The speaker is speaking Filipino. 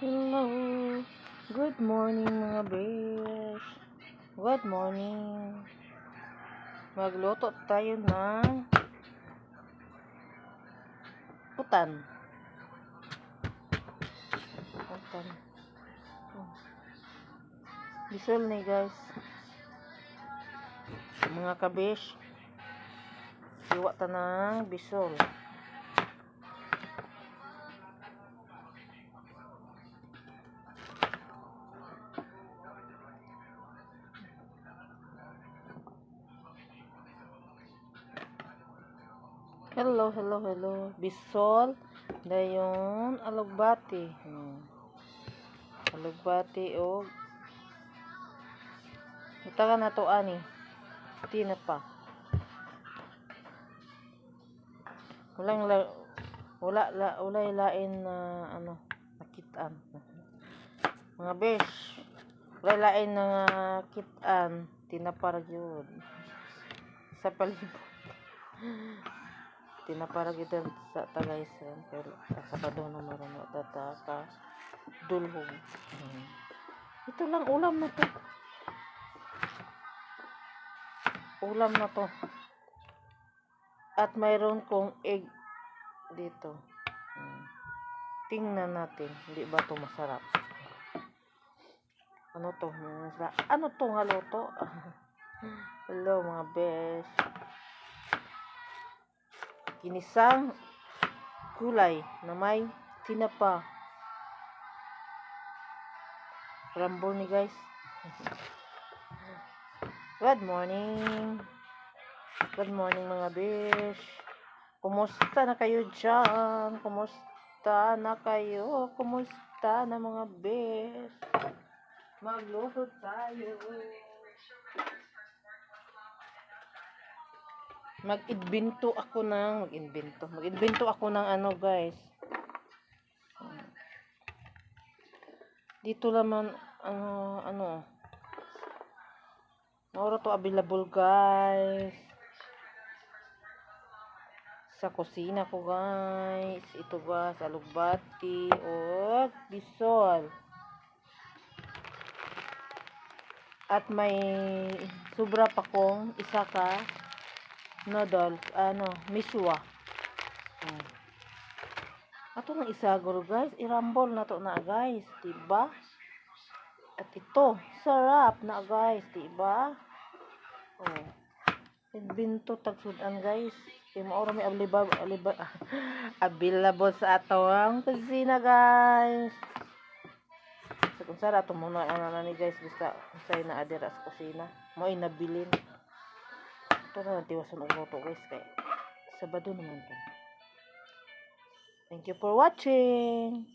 Hello. Good morning mga bears. Good morning. Magluto tayo ng putan. Putan. Bisol ni guys. Mga kabesh. Siwa ta ng bisol. Hello. Bisol. Dayon alugbati. Alugbati o itaga na to ani. Tina pa. Wala lain na nakitaan. Mga besh. Wala lain na nakitaan. Tinaparag yun. Sa palibot. Tinaparag yun sa Tagaysan. Pero sa Badong na marunod. Tataka. Dulhog. Ito lang ulam na to. Ulam na to. At mayroon kong egg dito. Tingnan natin. Hindi ba to masarap? Ano to? Ano to nga luto? Hello mga best. Ginisang gulay na may tinapa. Rambol ni guys. Good morning. Good morning mga besh. Kumusta na kayo dyan? Kumusta na kayo? Kumusta na mga besh? Magluto tayo. Mag-invento ako ng ano guys. Dito naman Mauro to available guys. Sa kusina ko guys. Ito guys, alugbati o bisol. At may sobra pa kong isa ka noodles, miswa. Ato ng isa guro guys, irambol na to na guys, diba? At ito, sarap na guys, diba? Binto tagsudan guys. Kaya maura may available sa atong kusina guys. So kung sara ato muna ni guys, basta say na adira sa kusina. Mo ay nabilin. Ito na tiwasan og luto guys kay Sabado naman to. Thank you for watching.